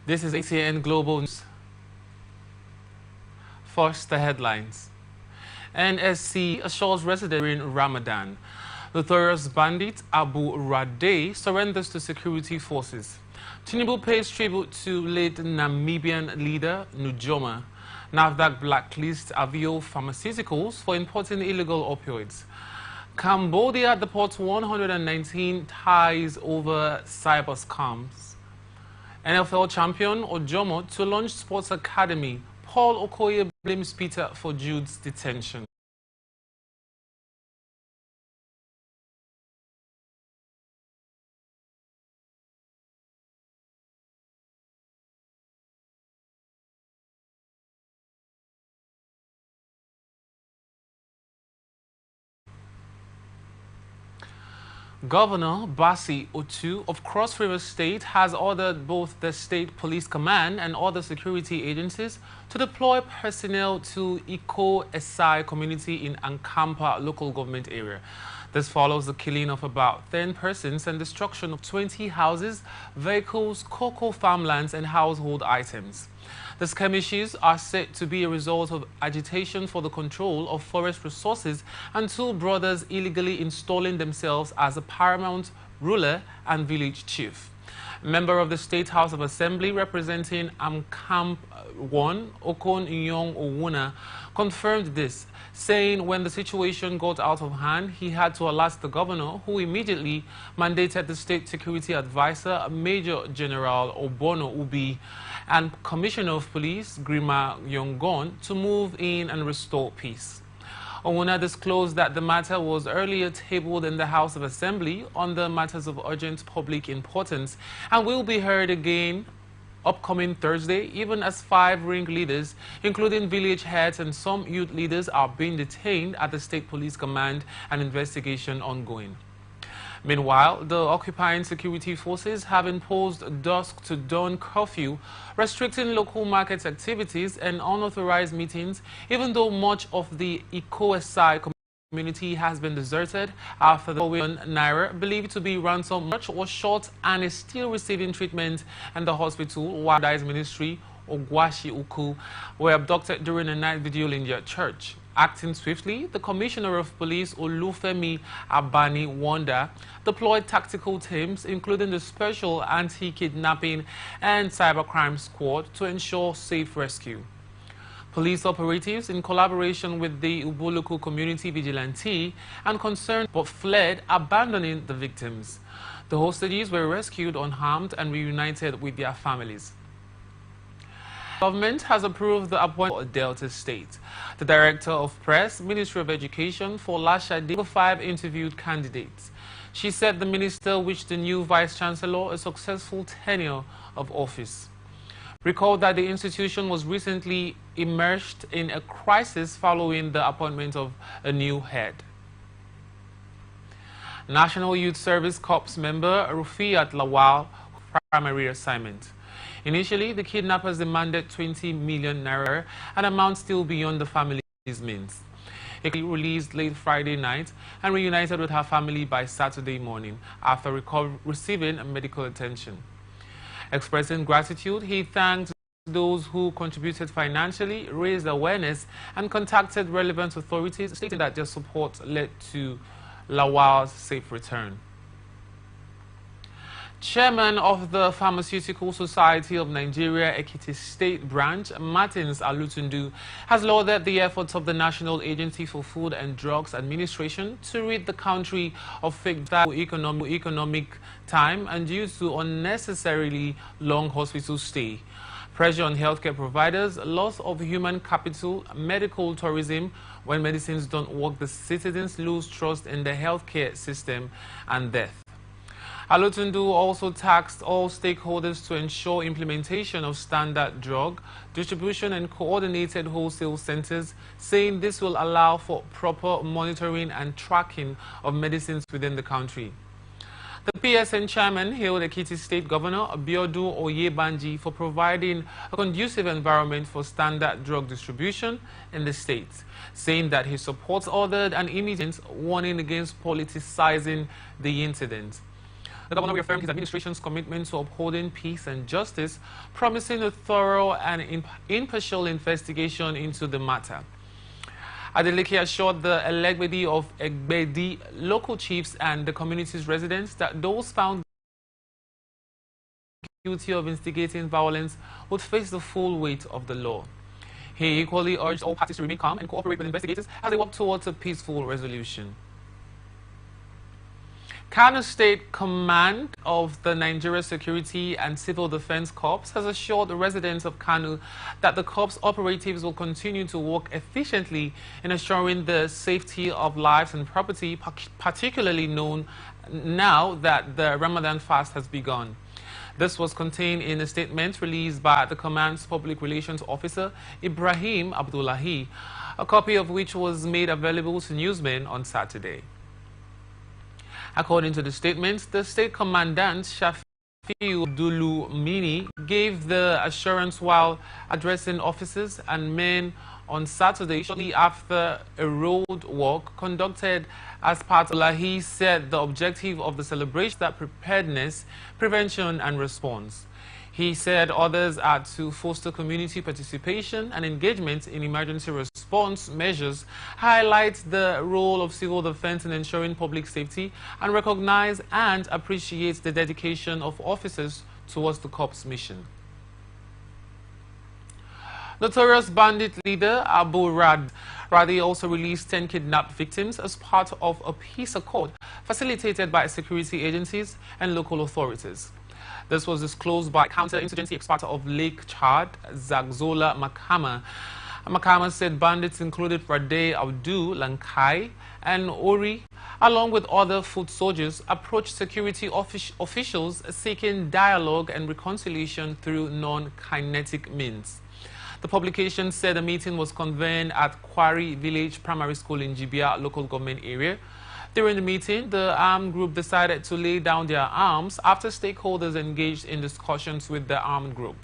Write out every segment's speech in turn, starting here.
This is ACN Global News. First, the headlines. NSC assures residents during Ramadan. Notorious bandit Abu Radey surrenders to security forces. Tinubu pays tribute to late Namibian leader Nujoma. NAFDAC blacklists Avio Pharmaceuticals for importing illegal opioids. Cambodia deports 119 Thais over cyber scams. NFL champion Ojomo to launch sports academy. Paul Okoye blames Peter for Jude's detention. Governor Basi Otu of Cross River State has ordered both the State Police Command and other security agencies to deploy personnel to Iko Esai community in Ankampa local government area. This follows the killing of about 10 persons and destruction of 20 houses, vehicles, cocoa farmlands and household items. The skirmishes are said to be a result of agitation for the control of forest resources and two brothers illegally installing themselves as a paramount ruler and village chief. A member of the State House of Assembly representing Amkamp 1, Okon Nyong Owuna, confirmed this, saying when the situation got out of hand, he had to alert the governor, who immediately mandated the State Security Advisor, Major General Obono Ubi, and Commissioner of Police, Grima Yongon, to move in and restore peace. Owuna disclosed that the matter was earlier tabled in the House of Assembly on the matters of urgent public importance and will be heard again upcoming Thursday, even as 5 ringleaders, including village heads and some youth leaders, are being detained at the State Police Command and investigation ongoing. Meanwhile, the occupying security forces have imposed dusk to dawn curfew, restricting local market activities and unauthorized meetings, even though much of the Iko-Esai community has been deserted after the Naira, believed to be ransom, was shot and is still receiving treatment in the hospital, while the ministry Ogwashi Uku were abducted during a night vigil in their church. Acting swiftly, the Commissioner of Police Olufemi Abani Wanda deployed tactical teams, including the Special Anti-Kidnapping and Cybercrime Squad, to ensure safe rescue. Police operatives, in collaboration with the Ubuluku community vigilante and concerned, but fled, abandoning the victims. The hostages were rescued unharmed and reunited with their families. Government has approved the appointment of Delta State. The Director of Press, Ministry of Education, for Lashade, 5 interviewed candidates. She said the minister wished the new Vice-Chancellor a successful tenure of office. Recall that the institution was recently immersed in a crisis following the appointment of a new head. National Youth Service Corps member Rufiat Lawal, primary assignment. Initially, the kidnappers demanded 20 million naira, an amount still beyond the family's means. He released late Friday night and reunited with her family by Saturday morning after receiving medical attention. Expressing gratitude, he thanked those who contributed financially, raised awareness, and contacted relevant authorities, stating that their support led to Lawal's safe return. Chairman of the Pharmaceutical Society of Nigeria Ekiti State Branch, Martins Alutundu, has lauded the efforts of the National Agency for Food and Drugs Administration to rid the country of fake economic time and due to unnecessarily long hospital stay. Pressure on healthcare providers, loss of human capital, medical tourism. When medicines don't work, the citizens lose trust in the healthcare system and death. Alutundu also tasked all stakeholders to ensure implementation of standard drug distribution and coordinated wholesale centers, saying this will allow for proper monitoring and tracking of medicines within the country. The PSN chairman hailed Ekiti State Governor Abiodun Oyebanji for providing a conducive environment for standard drug distribution in the state, saying that he supports ordered and immediate warning against politicizing the incident. The governor reaffirmed his administration's commitment to upholding peace and justice, promising a thorough and impartial investigation into the matter. Adeleke assured the Elegbedi of Egbedi local chiefs and the community's residents that those found guilty of instigating violence would face the full weight of the law. He equally urged all parties to remain calm and cooperate with investigators as they work towards a peaceful resolution. Kano State Command of the Nigeria Security and Civil Defense Corps has assured the residents of Kano that the Corps operatives will continue to work efficiently in assuring the safety of lives and property, particularly known now that the Ramadan fast has begun. This was contained in a statement released by the command's public relations officer, Ibrahim Abdullahi, a copy of which was made available to newsmen on Saturday. According to the statement, the state commandant, Shafiu Dulumini, gave the assurance while addressing officers and men on Saturday, shortly after a road walk conducted as part of Lahi said the objective of the celebration is that preparedness, prevention and response. He said others are to foster community participation and engagement in emergency response measures, highlight the role of civil defense in ensuring public safety, and recognize and appreciate the dedication of officers towards the Corps' mission. Notorious bandit leader Abu Radi also released 10 kidnapped victims as part of a peace accord facilitated by security agencies and local authorities. This was disclosed by counter-insurgency expert of Lake Chad, Zagzola Makama. Makama said bandits included Rade Abdu Lankai and Ori, along with other foot soldiers, approached security officials seeking dialogue and reconciliation through non-kinetic means. The publication said a meeting was convened at Quarry Village Primary School in Jibia local government area. During the meeting, the armed group decided to lay down their arms after stakeholders engaged in discussions with the armed group.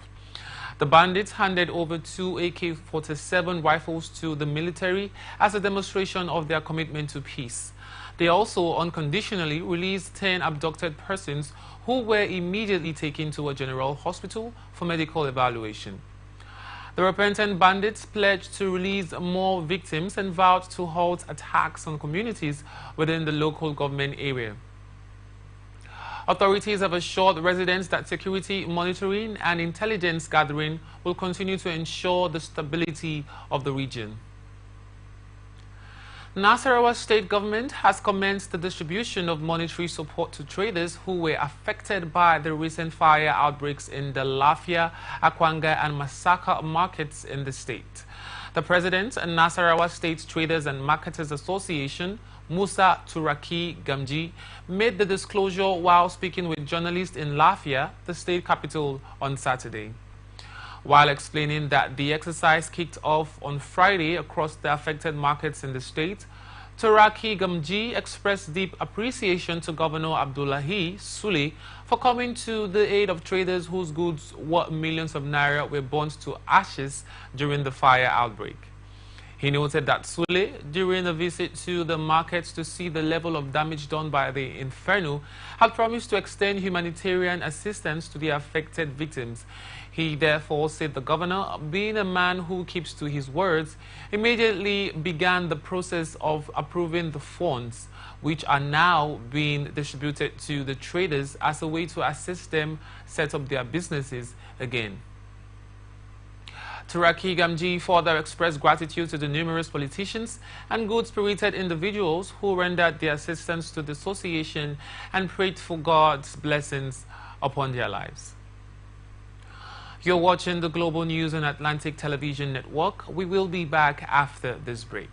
The bandits handed over 2 AK-47 rifles to the military as a demonstration of their commitment to peace. They also unconditionally released 10 abducted persons who were immediately taken to a general hospital for medical evaluation. The repentant bandits pledged to release more victims and vowed to halt attacks on communities within the local government area. Authorities have assured residents that security monitoring and intelligence gathering will continue to ensure the stability of the region. Nasarawa state government has commenced the distribution of monetary support to traders who were affected by the recent fire outbreaks in the Lafia, Akwanga and Masaka markets in the state. The president and Nasarawa State Traders and Marketers Association, Musa Turaki Gamji, made the disclosure while speaking with journalists in Lafia, the state capital, on Saturday. While explaining that the exercise kicked off on Friday across the affected markets in the state, Turaki Gamji expressed deep appreciation to Governor Abdullahi Sule for coming to the aid of traders whose goods worth millions of naira were burnt to ashes during the fire outbreak. He noted that Sule, during a visit to the markets to see the level of damage done by the inferno, had promised to extend humanitarian assistance to the affected victims. He therefore said the governor, being a man who keeps to his words, immediately began the process of approving the funds, which are now being distributed to the traders as a way to assist them set up their businesses again. Turaki Gamji further expressed gratitude to the numerous politicians and good-spirited individuals who rendered their assistance to the association and prayed for God's blessings upon their lives. You're watching the Global News on Atlantic Television Network. We will be back after this break.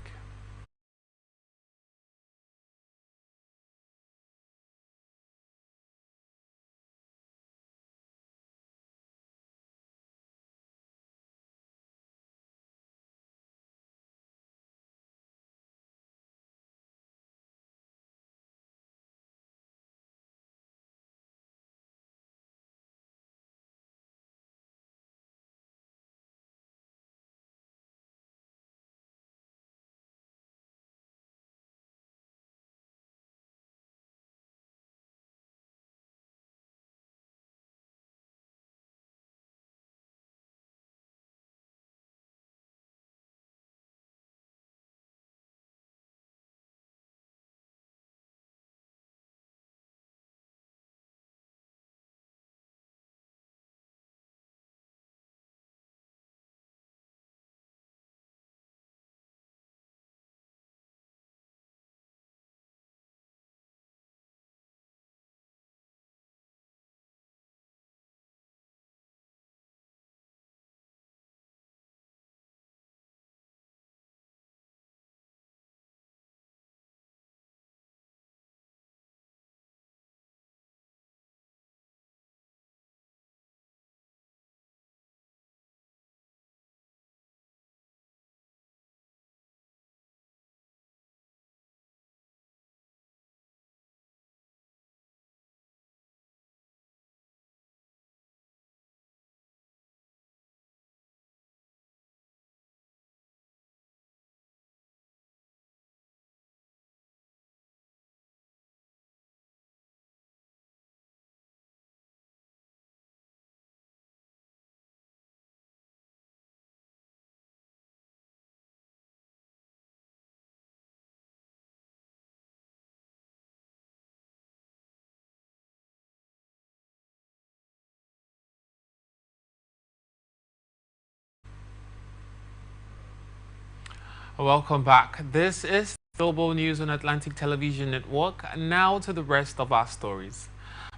Welcome back. This is Global News on Atlantic Television Network. Now to the rest of our stories.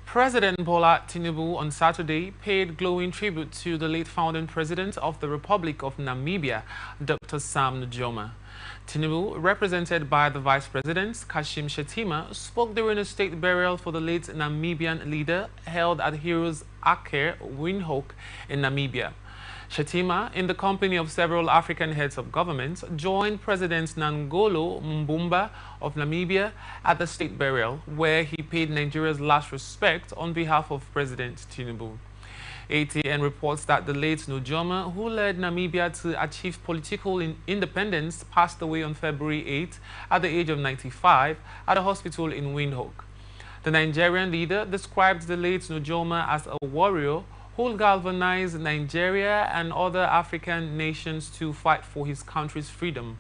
President Bola Tinubu on Saturday paid glowing tribute to the late founding president of the Republic of Namibia, Dr. Sam Nujoma. Tinubu, represented by the Vice President, Kashim Shettima, spoke during a state burial for the late Namibian leader held at Heroes Aker, Windhoek in Namibia. Shettima, in the company of several African heads of government, joined President Nangolo Mbumba of Namibia at the state burial, where he paid Nigeria's last respect on behalf of President Tinubu. ATN reports that the late Nujoma, who led Namibia to achieve political independence, passed away on February 8 at the age of 95 at a hospital in Windhoek. The Nigerian leader described the late Nujoma as a warrior who galvanized Nigeria and other African nations to fight for his country's freedom.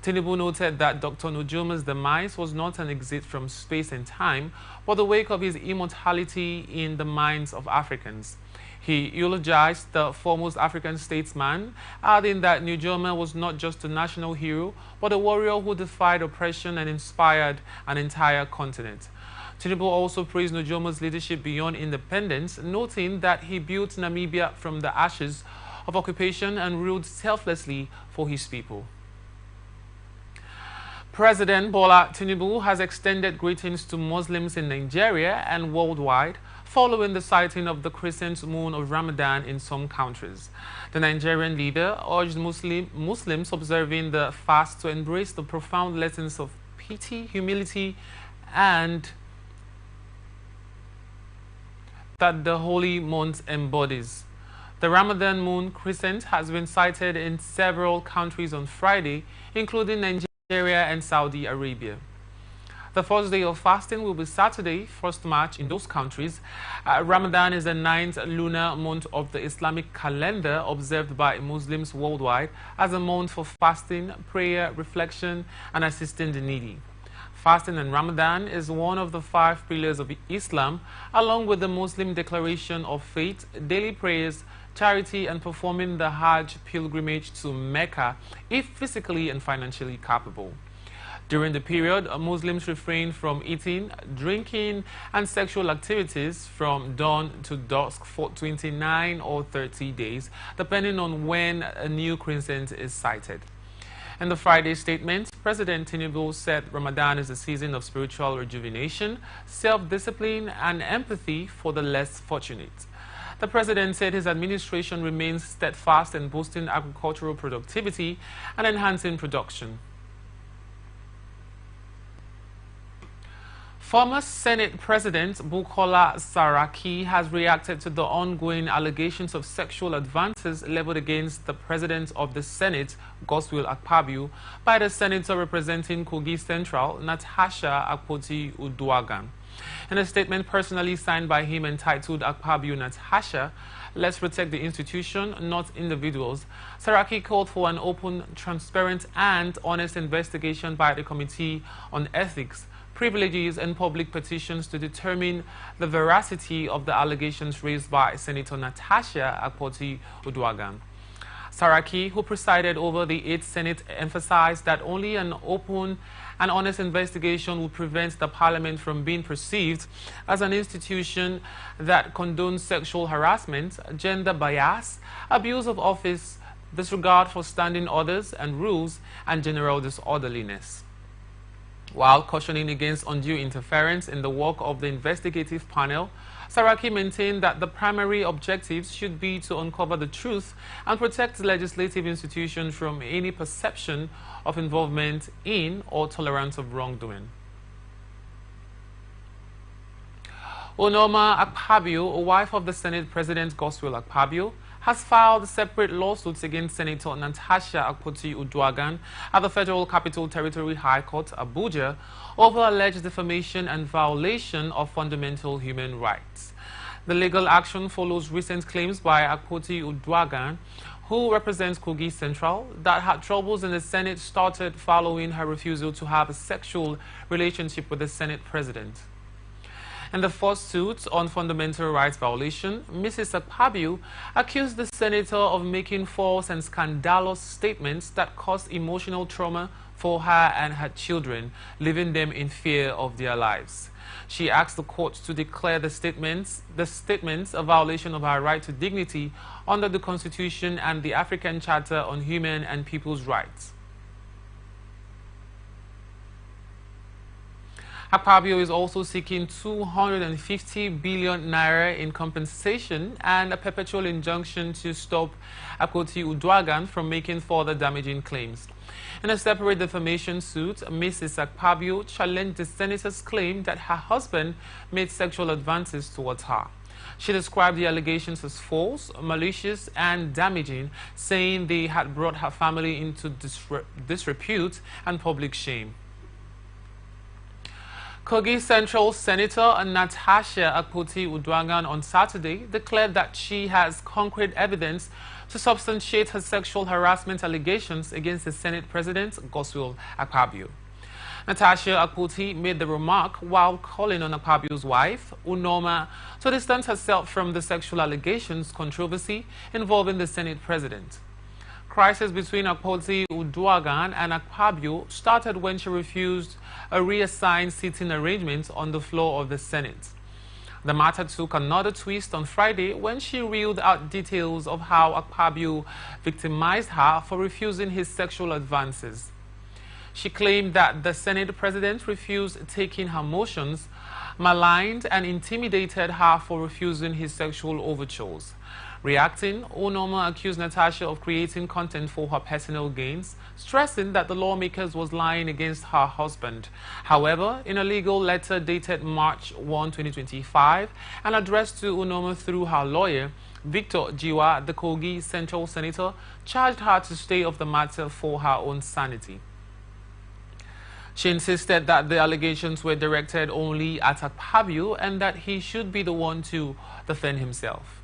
Tinubu noted that Dr. Nujoma's demise was not an exit from space and time, but the wake of his immortality in the minds of Africans. He eulogized the foremost African statesman, adding that Nujoma was not just a national hero, but a warrior who defied oppression and inspired an entire continent. Tinubu also praised Nujoma's leadership beyond independence, noting that he built Namibia from the ashes of occupation and ruled selflessly for his people. President Bola Tinubu has extended greetings to Muslims in Nigeria and worldwide following the sighting of the crescent moon of Ramadan in some countries. The Nigerian leader urged Muslims observing the fast to embrace the profound lessons of pity, humility, and that the holy month embodies. The Ramadan moon crescent has been sighted in several countries on Friday, including Nigeria and Saudi Arabia. The first day of fasting will be Saturday, 1st March in those countries. Ramadan is the 9th lunar month of the Islamic calendar, observed by Muslims worldwide as a month for fasting, prayer, reflection, and assisting the needy. Fasting and Ramadan is one of the 5 pillars of Islam, along with the Muslim declaration of faith, daily prayers, charity, and performing the Hajj pilgrimage to Mecca if physically and financially capable. During the period, Muslims refrain from eating, drinking, and sexual activities from dawn to dusk for 29 or 30 days, depending on when a new crescent is sighted. In the Friday statement, President Tinubu said Ramadan is a season of spiritual rejuvenation, self-discipline, and empathy for the less fortunate. The president said his administration remains steadfast in boosting agricultural productivity and enhancing production. Former Senate President Bukola Saraki has reacted to the ongoing allegations of sexual advances leveled against the President of the Senate, Godswill Akpabio, by the senator representing Kogi Central, Natasha Akpoti-Uduaghan. In a statement personally signed by him entitled Akpabio Natasha, Let's Protect the Institution, Not Individuals, Saraki called for an open, transparent, and honest investigation by the Committee on Ethics, Privileges, and Public Petitions to determine the veracity of the allegations raised by Senator Natasha Akpoti-Uduaghan. Saraki, who presided over the 8th Senate, emphasized that only an open and honest investigation will prevent the Parliament from being perceived as an institution that condones sexual harassment, gender bias, abuse of office, disregard for standing orders and rules, and general disorderliness. While cautioning against undue interference in the work of the investigative panel, Saraki maintained that the primary objectives should be to uncover the truth and protect the legislative institution from any perception of involvement in or tolerance of wrongdoing. Onoma Akpabio, a wife of the Senate President Godswill Akpabio, has filed separate lawsuits against Senator Natasha Akpoti-Uduaghan at the Federal Capital Territory High Court, Abuja, over alleged defamation and violation of fundamental human rights. The legal action follows recent claims by Akpoti-Uduaghan, who represents Kogi Central, that her troubles in the Senate started following her refusal to have a sexual relationship with the Senate President. In the first suit on fundamental rights violation, Mrs. Akpabio accused the senator of making false and scandalous statements that caused emotional trauma for her and her children, leaving them in fear of their lives. She asked the court to declare the statements a violation of her right to dignity under the Constitution and the African Charter on Human and People's Rights. Akpabio is also seeking 250 billion naira in compensation and a perpetual injunction to stop Akpoti Uduaghan from making further damaging claims. In a separate defamation suit, Mrs. Akpabio challenged the senator's claim that her husband made sexual advances towards her. She described the allegations as false, malicious, and damaging, saying they had brought her family into disrepute and public shame. Kogi Central Senator Natasha Akpoti Uduaghan on Saturday declared that she has concrete evidence to substantiate her sexual harassment allegations against the Senate President, Godswill Akpabio. Natasha Akpoti made the remark while calling on Akpabio's wife, Unoma, to distance herself from the sexual allegations controversy involving the Senate President. Crisis between Akpoti Uduaghan and Akpabio started when she refused a reassigned seating arrangement on the floor of the Senate. The matter took another twist on Friday when she reeled out details of how Akpabio victimized her for refusing his sexual advances. She claimed that the Senate President refused taking her motions, maligned and intimidated her for refusing his sexual overtures. Reacting, Onoma accused Natasha of creating content for her personal gains, stressing that the lawmakers was lying against her husband. However, in a legal letter dated March 1, 2025, and addressed to Onoma through her lawyer, Victor Jiwa, the Kogi Central Senator, charged her to stay off the matter for her own sanity. She insisted that the allegations were directed only at Akpabio and that he should be the one to defend himself.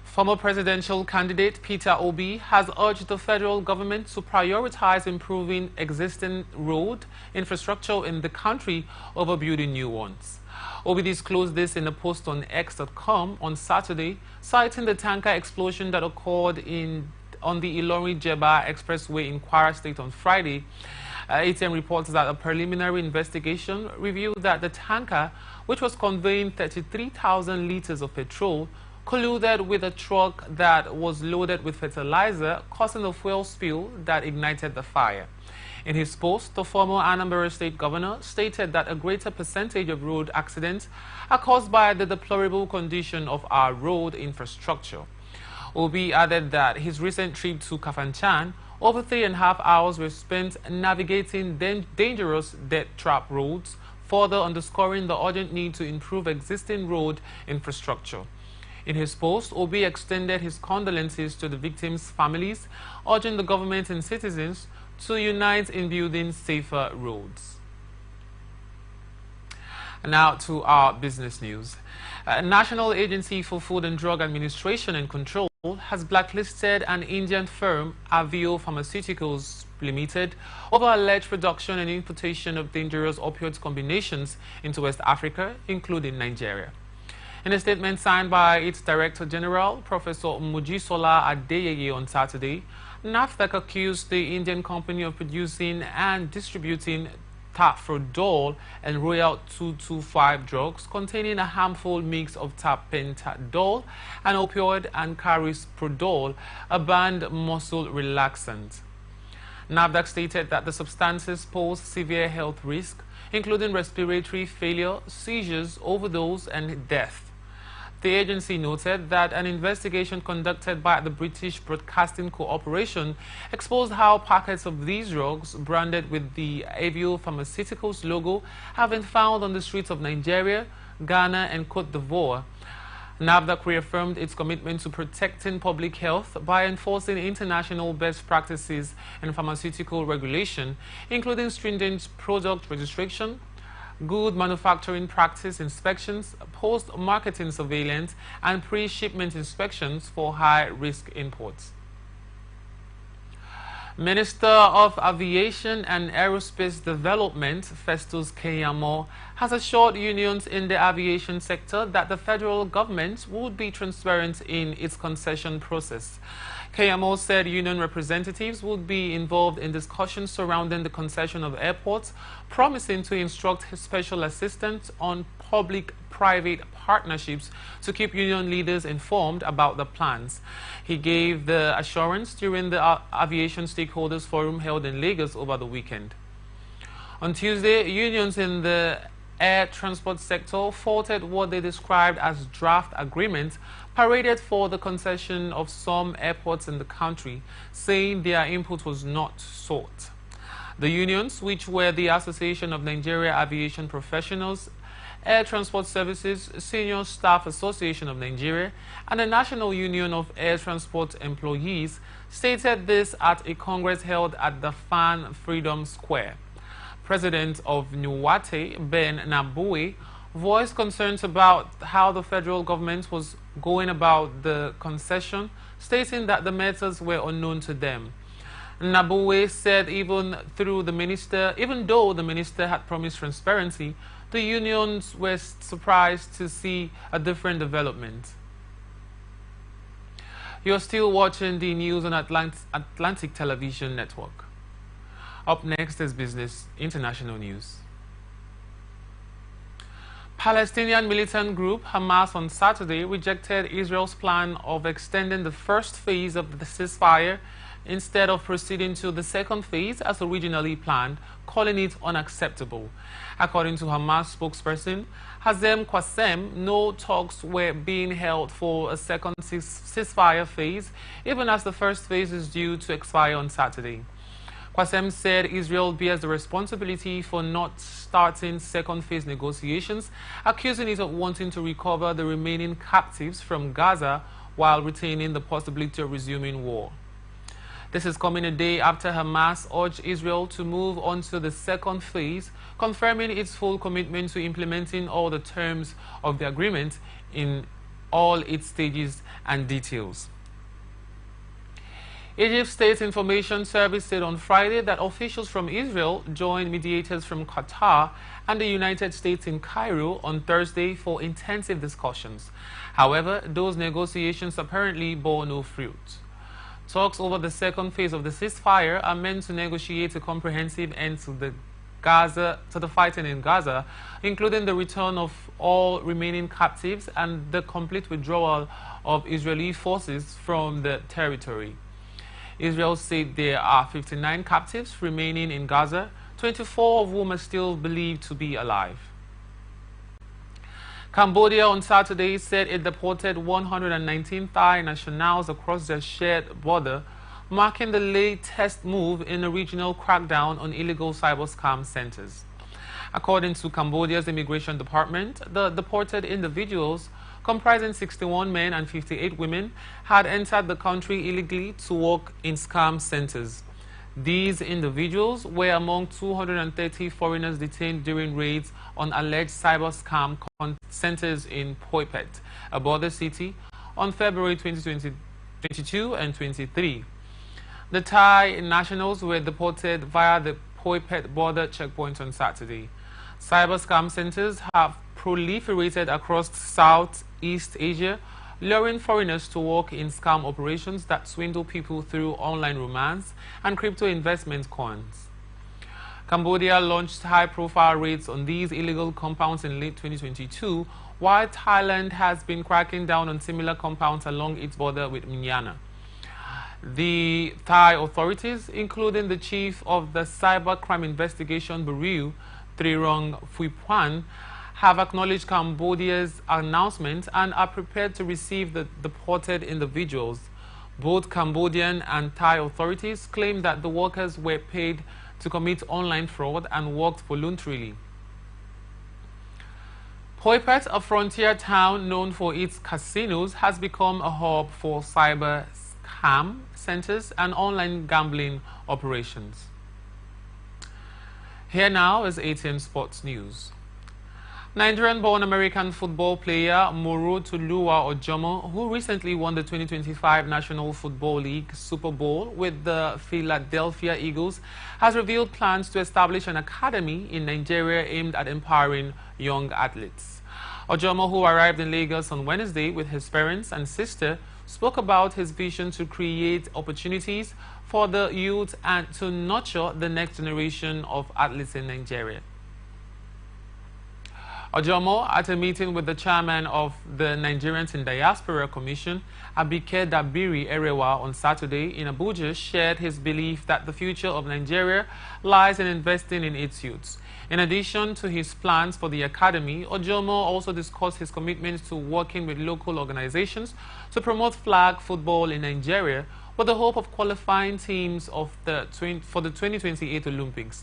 Former presidential candidate Peter Obi has urged the federal government to prioritize improving existing road infrastructure in the country over building new ones. Obi disclosed this in a post on X.com on Saturday, citing the tanker explosion that occurred on the Ilorin-Jeba Expressway in Kwara State on Friday. ATM reports that a preliminary investigation revealed that the tanker, which was conveying 33,000 liters of petrol, colluded with a truck that was loaded with fertilizer, causing a fuel spill that ignited the fire. In his post, the former Anambra State Governor stated that a greater percentage of road accidents are caused by the deplorable condition of our road infrastructure. Obi added that his recent trip to Kafanchan, over 3.5 hours were spent navigating dangerous death trap roads, further underscoring the urgent need to improve existing road infrastructure. In his post, Obi extended his condolences to the victims' families, urging the government and citizens to unite in building safer roads. Now to our business news. National Agency for Food and Drug Administration and Control has blacklisted an Indian firm, Avio Pharmaceuticals Limited, over alleged production and importation of dangerous opioid combinations into West Africa, including Nigeria. In a statement signed by its Director General, Professor Mojisola Adeyeye on Saturday, NAFDAC accused the Indian company of producing and distributing tafrodol and Royal 225 drugs containing a harmful mix of tapentadol, an opioid, and carysprodol, a banned muscle relaxant. NAFDAC stated that the substances pose severe health risk, including respiratory failure, seizures, overdose, and death. The agency noted that an investigation conducted by the British Broadcasting Corporation exposed how packets of these drugs, branded with the Avio Pharmaceuticals logo, have been found on the streets of Nigeria, Ghana, and Côte d'Ivoire. NAFDAC reaffirmed its commitment to protecting public health by enforcing international best practices in pharmaceutical regulation, including stringent product registration, good manufacturing practice inspections, post-marketing surveillance, and pre-shipment inspections for high-risk imports. Minister of Aviation and Aerospace Development, Festus Keyamo, has assured unions in the aviation sector that the federal government would be transparent in its concession process. Keyamo said union representatives would be involved in discussions surrounding the concession of airports, promising to instruct his special assistant on public-private partnerships to keep union leaders informed about the plans. He gave the assurance during the Aviation Stakeholders Forum held in Lagos over the weekend. On Tuesday, unions in the air transport sector faulted what they described as draft agreements paraded for the concession of some airports in the country, saying their input was not sought. The unions, which were the Association of Nigeria Aviation Professionals, Air Transport Services, Senior Staff Association of Nigeria, and the National Union of Air Transport Employees, stated this at a congress held at the Fan Freedom Square. President of Nuwate, Ben Nabue, voiced concerns about how the federal government was going about the concession, stating that the matters were unknown to them. Nabue said even though the minister had promised transparency, the unions were surprised to see a different development. You're still watching the news on Atlantic Television Network. Up next is Business International News. Palestinian militant group Hamas on Saturday rejected Israel's plan of extending the first phase of the ceasefire instead of proceeding to the second phase as originally planned, calling it unacceptable. According to Hamas spokesperson Hazem Qassem, no talks were being held for a second ceasefire phase, even as the first phase is due to expire on Saturday. Qassem said Israel bears the responsibility for not starting second phase negotiations, accusing it of wanting to recover the remaining captives from Gaza while retaining the possibility of resuming war. This is coming a day after Hamas urged Israel to move on to the second phase, confirming its full commitment to implementing all the terms of the agreement in all its stages and details. Egypt State Information Service said on Friday that officials from Israel joined mediators from Qatar and the United States in Cairo on Thursday for intensive discussions. However, those negotiations apparently bore no fruit. Talks over the second phase of the ceasefire are meant to negotiate a comprehensive end to the fighting in Gaza, including the return of all remaining captives and the complete withdrawal of Israeli forces from the territory. Israel said there are 59 captives remaining in Gaza, 24 of whom are still believed to be alive. Cambodia on Saturday said it deported 119 Thai nationals across their shared border, marking the latest move in a regional crackdown on illegal cyber scam centers. According to Cambodia's immigration department, the deported individuals, comprising 61 men and 58 women, had entered the country illegally to work in scam centers. These individuals were among 230 foreigners detained during raids on alleged cyber scam centers in Phoi Phet, a border city, on February 2022 and 23. The Thai nationals were deported via the Phoi Phet border checkpoint on Saturday. Cyber scam centers have proliferated across Southeast Asia, luring foreigners to work in scam operations that swindle people through online romance and crypto investment coins. Cambodia launched high-profile raids on these illegal compounds in late 2022, while Thailand has been cracking down on similar compounds along its border with Myanmar. The Thai authorities, including the chief of the Cybercrime Investigation Bureau, Trirong Phuipuan, have acknowledged Cambodia's announcement and are prepared to receive the deported individuals. Both Cambodian and Thai authorities claim that the workers were paid to commit online fraud and worked voluntarily. Phoi Phet, a frontier town known for its casinos, has become a hub for cyber scam centers and online gambling operations. Here now is ATN Sports News. Nigerian-born American football player Moro Toluwa Ojomo, who recently won the 2025 National Football League Super Bowl with the Philadelphia Eagles, has revealed plans to establish an academy in Nigeria aimed at empowering young athletes. Ojomo, who arrived in Lagos on Wednesday with his parents and sister, spoke about his vision to create opportunities for the youth and to nurture the next generation of athletes in Nigeria. Ojomo, at a meeting with the chairman of the Nigerians in Diaspora Commission, Abike Dabiri Erewa, on Saturday in Abuja, shared his belief that the future of Nigeria lies in investing in its youths. In addition to his plans for the academy, Ojomo also discussed his commitment to working with local organizations to promote flag football in Nigeria with the hope of qualifying teams for the 2028 Olympics.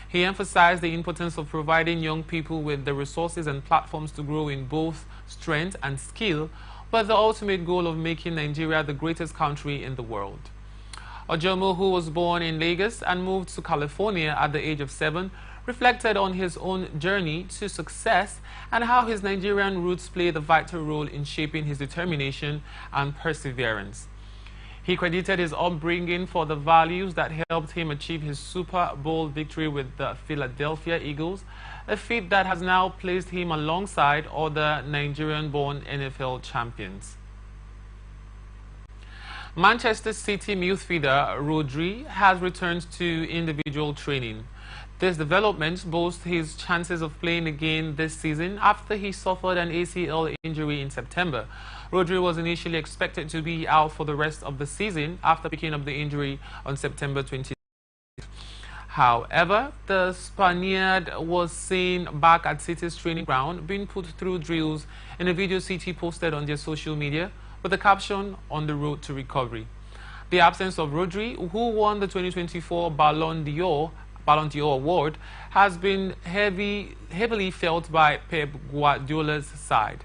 He emphasized the importance of providing young people with the resources and platforms to grow in both strength and skill, with the ultimate goal of making Nigeria the greatest country in the world. Ojomo, who was born in Lagos and moved to California at the age of 7, reflected on his own journey to success and how his Nigerian roots played a vital role in shaping his determination and perseverance. He credited his upbringing for the values that helped him achieve his Super Bowl victory with the Philadelphia Eagles, a feat that has now placed him alongside other Nigerian-born NFL champions. Manchester City midfielder Rodri has returned to individual training. This development boosts his chances of playing again this season after he suffered an ACL injury in September. Rodri was initially expected to be out for the rest of the season after picking up the injury on September 20. However, the Spaniard was seen back at City's training ground being put through drills in a video City posted on their social media with the caption "On the road to recovery." The absence of Rodri, who won the 2024 Ballon d'Or award, has been heavily felt by Pep Guardiola's side.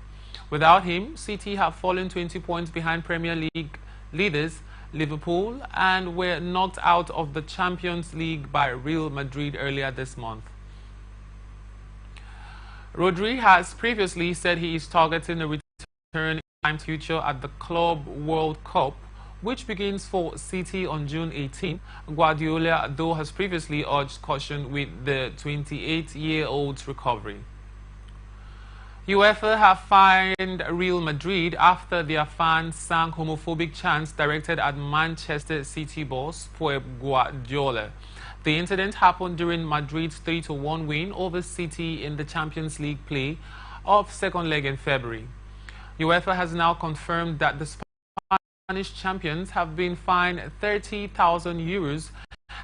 Without him, City have fallen 20 points behind Premier League leaders Liverpool and were knocked out of the Champions League by Real Madrid earlier this month. Rodri has previously said he is targeting a return in time future at the Club World Cup, which begins for City on June 18. Guardiola, though, has previously urged caution with the 28-year-old's recovery. UEFA have fined Real Madrid after their fans sang homophobic chants directed at Manchester City boss Pep Guardiola. The incident happened during Madrid's 3-1 win over City in the Champions League play of second leg in February. UEFA has now confirmed that the Spanish champions have been fined €30,000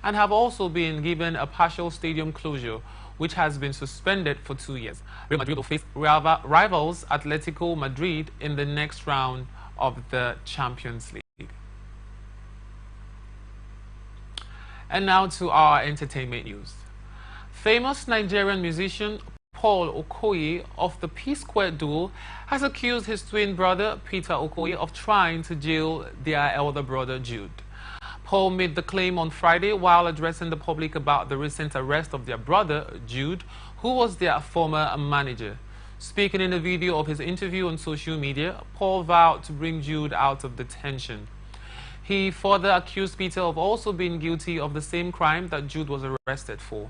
and have also been given a partial stadium closure, which has been suspended for 2 years. Real Madrid will face rivals Atletico Madrid in the next round of the Champions League. And now to our entertainment news. Famous Nigerian musician Paul Okoye of the P-Square duo has accused his twin brother Peter Okoye of trying to jail their elder brother Jude. Paul made the claim on Friday while addressing the public about the recent arrest of their brother Jude, who was their former manager. Speaking in a video of his interview on social media, Paul vowed to bring Jude out of detention. He further accused Peter of also being guilty of the same crime that Jude was arrested for.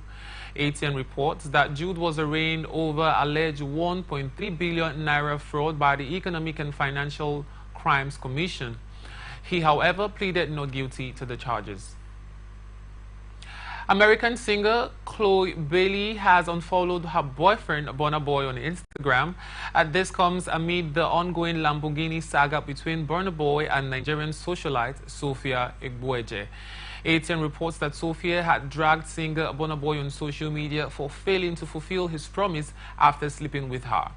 ATN reports that Jude was arraigned over alleged 1.3 billion naira fraud by the Economic and Financial Crimes Commission. He, however, pleaded not guilty to the charges. American singer Chloe Bailey has unfollowed her boyfriend Burna Boy on Instagram. This comes amid the ongoing Lamborghini saga between Burna Boy and Nigerian socialite Sophia Egbueje. ATN reports that Sophia had dragged singer Burna Boy on social media for failing to fulfill his promise after sleeping with her.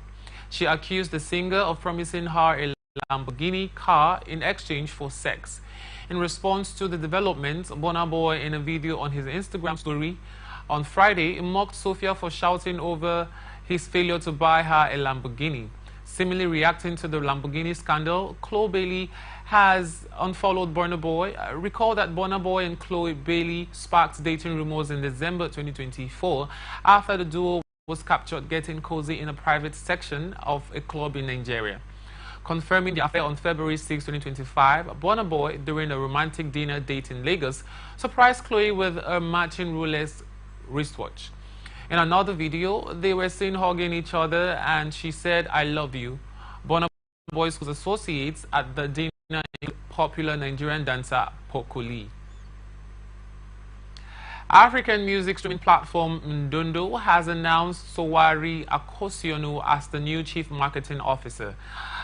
She accused the singer of promising her a Lamborghini car in exchange for sex. In response to the development, Burna Boy, in a video on his Instagram story on Friday, mocked Sophia for shouting over his failure to buy her a Lamborghini. Similarly reacting to the Lamborghini scandal, Chloe Bailey has unfollowed Burna Boy. Recall that Burna Boy and Chloe Bailey sparked dating rumors in December 2024 after the duo was captured getting cozy in a private section of a club in Nigeria. Confirming the affair on February 6, 2025, Burna Boy, during a romantic dinner date in Lagos, surprised Chloe with a matching Rolex wristwatch. In another video, they were seen hugging each other and she said, "I love you." Burna Boy's associates at the dinner include popular Nigerian dancer Pokoli. African music streaming platform Mdundo has announced Sowari Akosionu as the new chief marketing officer.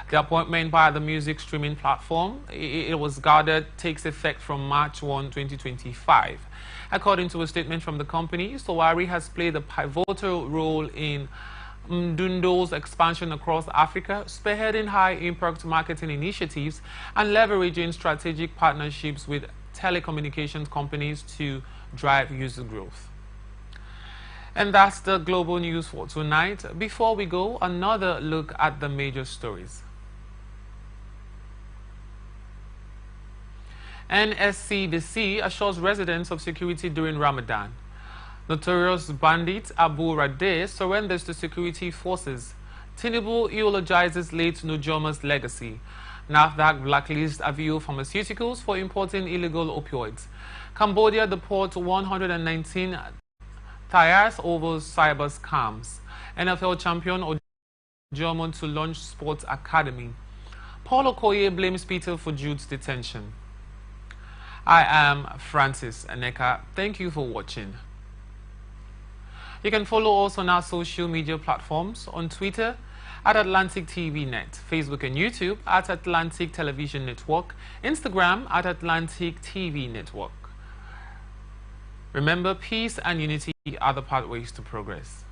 The appointment by the music streaming platform, it was gathered, takes effect from March 1, 2025. According to a statement from the company, Sowari has played a pivotal role in Mdundo's expansion across Africa, spearheading high-impact marketing initiatives and leveraging strategic partnerships with telecommunications companies to drive user growth. And that's the global news for tonight. Before we go, another look at the major stories. NSCDC assures residents of security during Ramadan. Notorious bandit Abu Radeh surrenders to security forces. Tinubu eulogizes late Nujoma's legacy. NAFDAC blacklists Avio Pharmaceuticals for importing illegal opioids. Cambodia deports 119 Thais over cyber scams. NFL champion Ojomo to launch sports academy. Paul Okoye blames Peter for Jude's detention. I am Francis Aneka. Thank you for watching. You can follow us on our social media platforms on Twitter at Atlantic TV Net, Facebook and YouTube at Atlantic Television Network, Instagram at Atlantic TV Network. Remember, peace and unity are the pathways to progress.